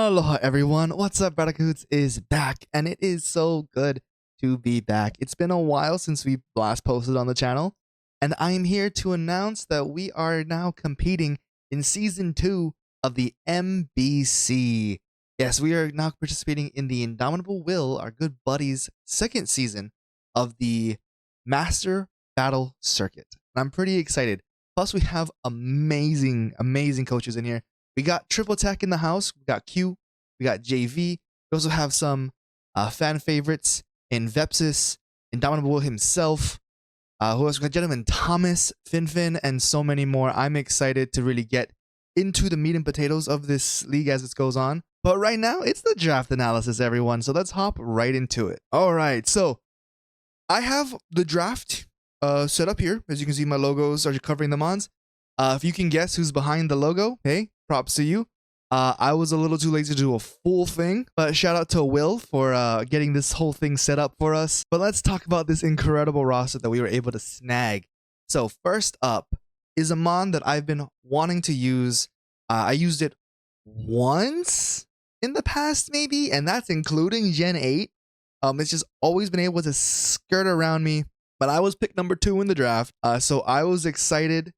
Aloha everyone, what's up? BraddahKahuutz is back, and it is so good to be back. It's been a while since we last posted on the channel, and I am here to announce that we are now competing in Season 2 of the MBC. Yes, we are now participating in the Indomitable Will, our good buddy's second season of the Master Battle Circuit. And I'm pretty excited. Plus, we have amazing coaches in here. We got Triple Tech in the house. We got Q. We got JV. We also have some fan favorites in Vepsis, Indomitable Will himself. Who else? We got Gentleman Thomas, Finfin, and so many more. I'm excited to really get into the meat and potatoes of this league as it goes on. But right now, it's the draft analysis, everyone. So let's hop right into it. All right. So I have the draft set up here. As you can see, my logos are covering the mons. If you can guess who's behind the logo, hey, props to you. I was a little too lazy to do a full thing, but shout out to Will for getting this whole thing set up for us. But let's talk about this incredible roster that we were able to snag. So first up is a mon that I've been wanting to use. I used it once in the past, maybe, and that's including Gen 8. It's just always been able to skirt around me, but I was picked number 2 in the draft, so I was excited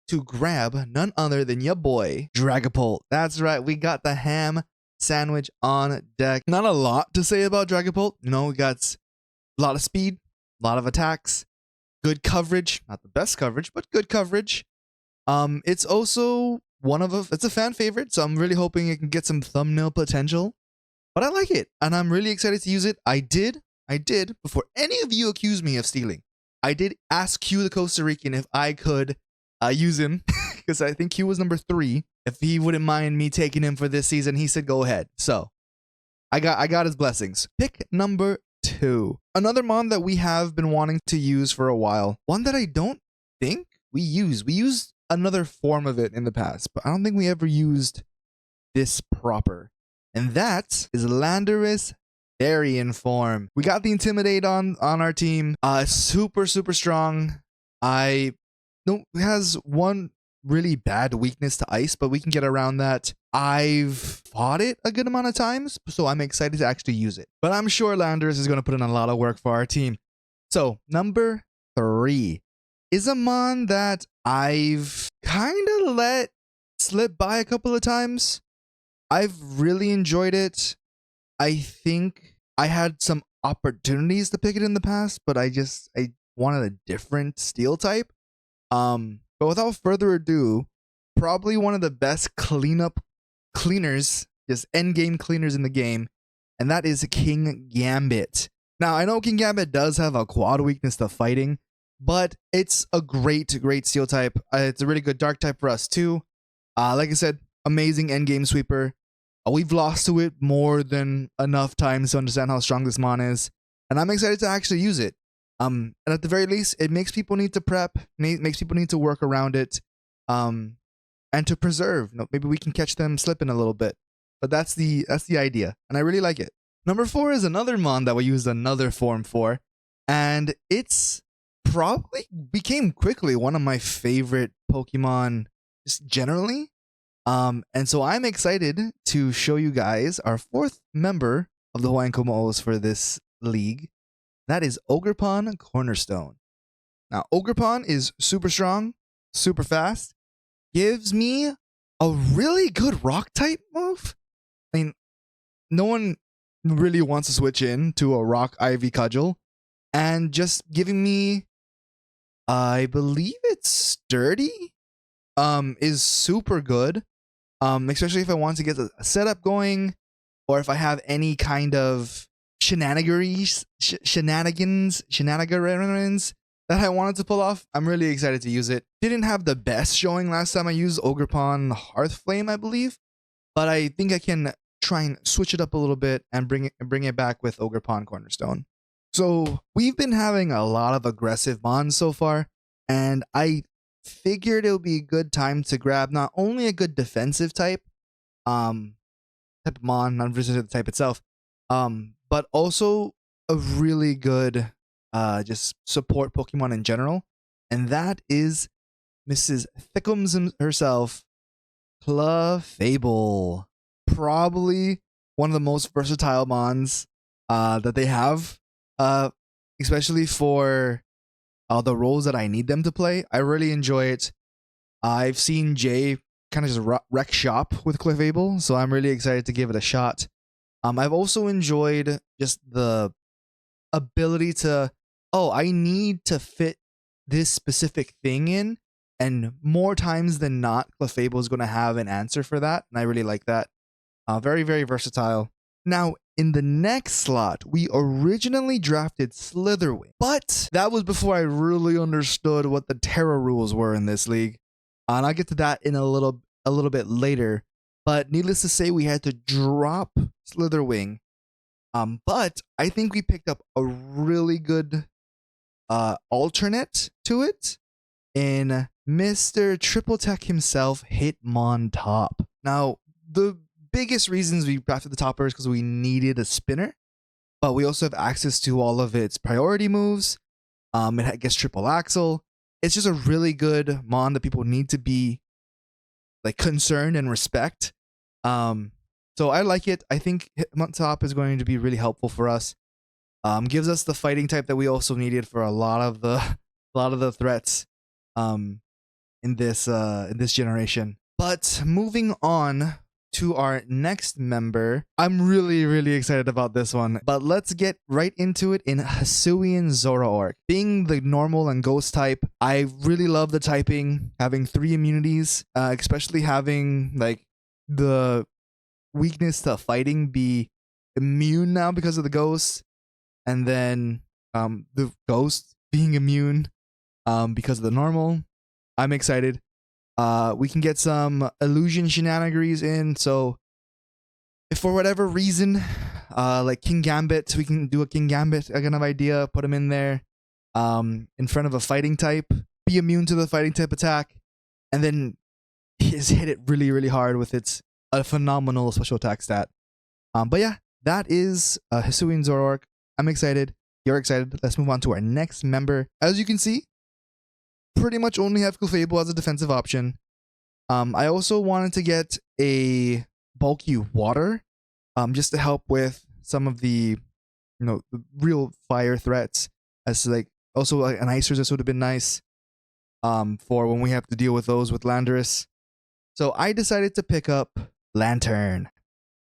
to grab none other than your boy, Dragapult. That's right, we got the ham sandwich on deck. Not a lot to say about Dragapult. You know, we got a lot of speed, a lot of attacks, good coverage. Not the best coverage, but good coverage. It's also it's a fan favorite, so I'm really hoping it can get some thumbnail potential. But I like it, and I'm really excited to use it. I did, before any of you accuse me of stealing, I did ask Q the Costa Rican if I could use him, because I think Q was number 3. If he wouldn't mind me taking him for this season, he said go ahead. So I got his blessings. Pick number 2. Another mon that we have been wanting to use for a while. One that I don't think we used. We used another form of it in the past, but I don't think we ever used this proper. And that is Landorus Therian form. We got the Intimidate on our team. Super strong. It has one really bad weakness to ice, but we can get around that. I've fought it a good amount of times, so I'm excited to actually use it. But I'm sure Landorus is going to put in a lot of work for our team. So number 3 is a mon that I've kind of let slip by a couple of times. I've really enjoyed it. I think I had some opportunities to pick it in the past, but I wanted a different steel type. But without further ado, probably one of the best cleaners, just end game cleaners in the game, and that is King Gambit. Now, I know King Gambit does have a quad weakness to fighting, but it's a great steel type. It's a really good dark type for us too. Like I said, amazing end game sweeper. We've lost to it more than enough times to understand how strong this mon is, and I'm excited to actually use it. And at the very least, it makes people need to prep, makes people need to work around it, and to preserve. Maybe we can catch them slipping a little bit, but that's the idea, and I really like it. Number 4 is another mon that we used another form for, and it's probably became quickly one of my favorite Pokemon just generally. And so I'm excited to show you guys our 4th member of the Hawaiian Komo'os for this league. That is Ogerpon Cornerstone. Now, Ogerpon is super strong, super fast, gives me a really good rock type move. I mean, no one really wants to switch in to a rock Ivy Cudgel, and just giving me, I believe it's sturdy, is super good. Especially if I want to get a setup going, or if I have any kind of shenanigans that I wanted to pull off. I'm really excited to use it. Didn't have the best showing last time I used Ogerpon Hearthflame, I believe, but I think I can try and switch it up a little bit and bring it back with Ogerpon Cornerstone. So we've been having a lot of aggressive mons so far, and I figured it would be a good time to grab not only a good defensive type of mon, not just the type itself, but also a really good just support Pokemon in general, and that is Mrs. Thickums herself, Clefable. probably one of the most versatile mons that they have, especially for the roles that I need them to play. I really enjoy it. I've seen Jay kind of just wreck shop with Clefable, so I'm really excited to give it a shot. I've also enjoyed just the ability to, oh, I need to fit this specific thing in, and more times than not, Clefable is going to have an answer for that, and I really like that. Very, very versatile. Now, in the next slot, we originally drafted Slitherwing, but that was before I really understood what the Terra rules were in this league. And I'll get to that in a little bit later. But needless to say, we had to drop Slitherwing. But I think we picked up a really good alternate to it in Mr. Triple Tech himself, Hitmontop. Now, the biggest reasons we drafted the topper is because we needed a spinner, but we also have access to all of its priority moves. It gets triple axle. It's just a really good mon that people need to be like concerned and respect. So I like it. I think Hitmontop is going to be really helpful for us. Gives us the fighting type that we also needed for a lot of the threats in this generation. But moving on to our next member, I'm really excited about this one. But let's get right into it in Hisuian Zoroark. Being the normal and ghost type, I really love the typing, having 3 immunities, especially having like the weakness to fighting be immune now because of the ghost, and then the ghost being immune because of the normal. I'm excited. We can get some illusion shenanigans in, so if for whatever reason, like King Gambit, we can do a King Gambit kind of idea, put him in there, in front of a fighting type, be immune to the fighting type attack, and then hit it really hard with its a phenomenal special attack stat. But yeah, that is Hisuian Zoroark. I'm excited. You're excited. Let's move on to our next member. As you can see, pretty much only have Clefable as a defensive option. I also wanted to get a bulky water, just to help with some of the, the real fire threats. As like also like an Icer, this would have been nice, for when we have to deal with those with Landorus. So I decided to pick up Lantern.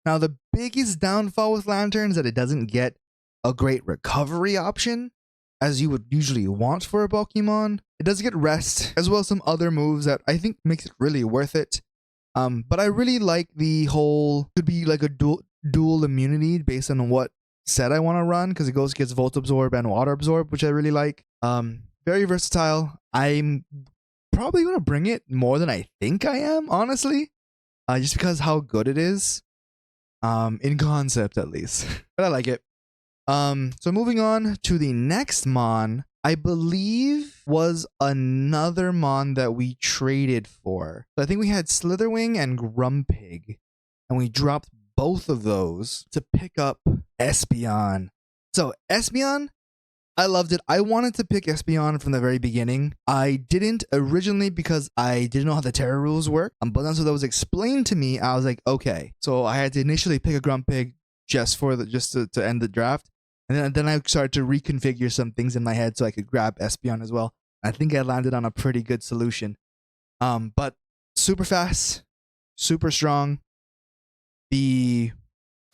Now the biggest downfall with Lantern is that it doesn't get a great recovery option, as you would usually want for a Pokemon. It does get rest, as well as some other moves that I think makes it really worth it. But I really like the whole, could be like a dual immunity based on what set I want to run, because it gets Volt Absorb and Water Absorb, which I really like. Very versatile. I'm probably going to bring it more than I think I am, honestly. Just because how good it is. In concept, at least. But I like it. So moving on to the next mon, I believe was another mon that we traded for. So I think we had Slitherwing and Grumpig, and we dropped both of those to pick up Espeon. So Espeon, I loved it. I wanted to pick Espeon from the very beginning. I didn't originally because I didn't know how the Terra rules work. But once that was explained to me, I was like, okay. So I had to initially pick a Grumpig just to end the draft. And then I started to reconfigure some things in my head so I could grab Espeon as well. I think I landed on a pretty good solution. But super fast, super strong. The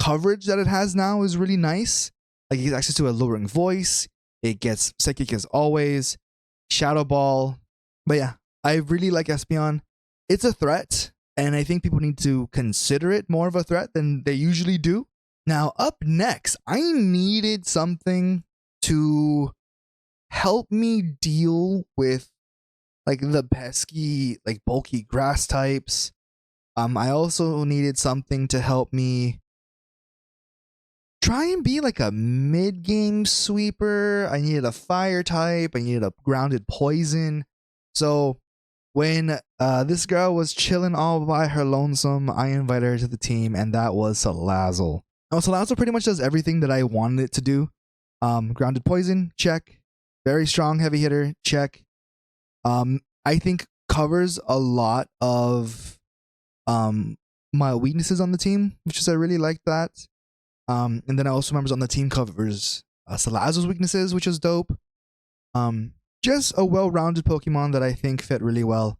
coverage that it has now is really nice. Like, it gets access to a lowering voice. It gets Psychic as always. Shadow Ball. But yeah, I really like Espeon. It's a threat, and I think people need to consider it more of a threat than they usually do. Now, up next, I needed something to help me deal with like the pesky, like bulky grass types. I also needed something to help me try and be like a mid-game sweeper. I needed a fire type. I needed a grounded poison. So when this girl was chilling all by her lonesome, I invited her to the team, and that was Salazzle. Now, Salazzle pretty much does everything that I wanted it to do. Grounded poison, check. Very strong heavy hitter, check. I think covers a lot of my weaknesses on the team, which is I really like that. And then I also remember on the team covers Salazzle's weaknesses, which is dope. Just a well-rounded Pokemon that I think fit really well.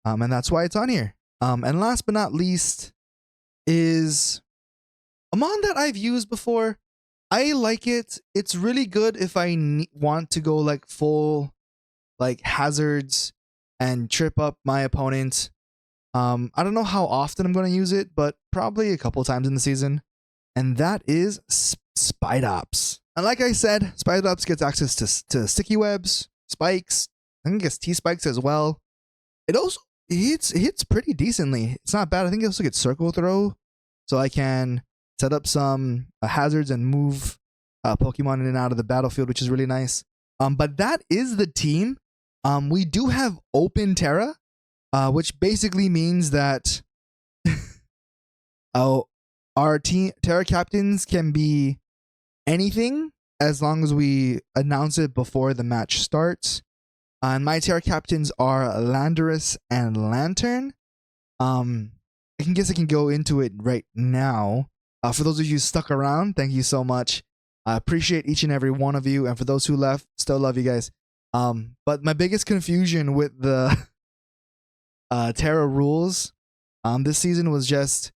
And that's why it's on here. And last but not least is a mon that I've used before. I like it. It's really good if I want to go like full like hazards and trip up my opponent. I don't know how often I'm going to use it, but probably a couple times in the season. And that is Spidops. And like I said, Spidops gets access to sticky webs, spikes, I think it gets T-spikes as well. It also hits pretty decently. It's not bad. I think it also gets circle throw, so I can set up some hazards and move Pokemon in and out of the battlefield, which is really nice. But that is the team. We do have Open Terra, which basically means that our team Terra captains can be anything as long as we announce it before the match starts. And my Terra captains are Landorus and Lantern. I guess I can go into it right now. For those of you stuck around, thank you so much. I appreciate each and every one of you. And for those who left, still love you guys. But my biggest confusion with the Terra rules this season was just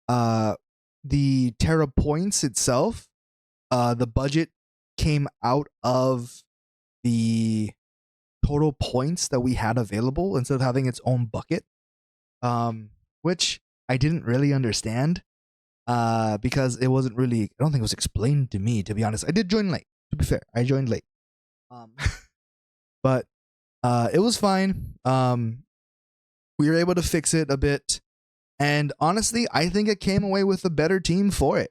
the Terra points itself. The budget came out of the total points that we had available instead of having its own bucket, which I didn't really understand because it wasn't really, I don't think it was explained to me, to be honest. I did join late, to be fair. I joined late. But it was fine. We were able to fix it a bit. And honestly, I think it came away with a better team for it.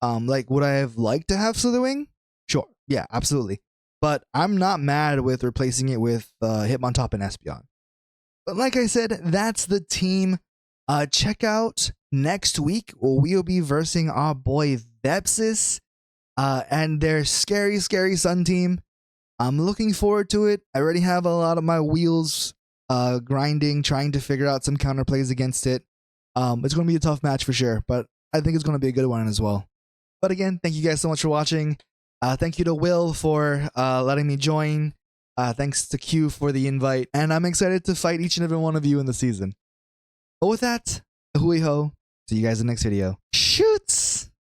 Like, would I have liked to have Slitherwing? Sure. Yeah, absolutely. But I'm not mad with replacing it with Hitmontop and Espeon. But like I said, that's the team. Check out next week where we'll be versing our boy Vepsis and their scary, scary Sun team. I'm looking forward to it. I already have a lot of my wheels grinding, trying to figure out some counterplays against it. It's going to be a tough match for sure, but I think it's going to be a good one as well. But again, thank you guys so much for watching. Thank you to Will for letting me join. Thanks to Q for the invite. And I'm excited to fight each and every one of you in the season. But with that, ahui ho. See you guys in the next video.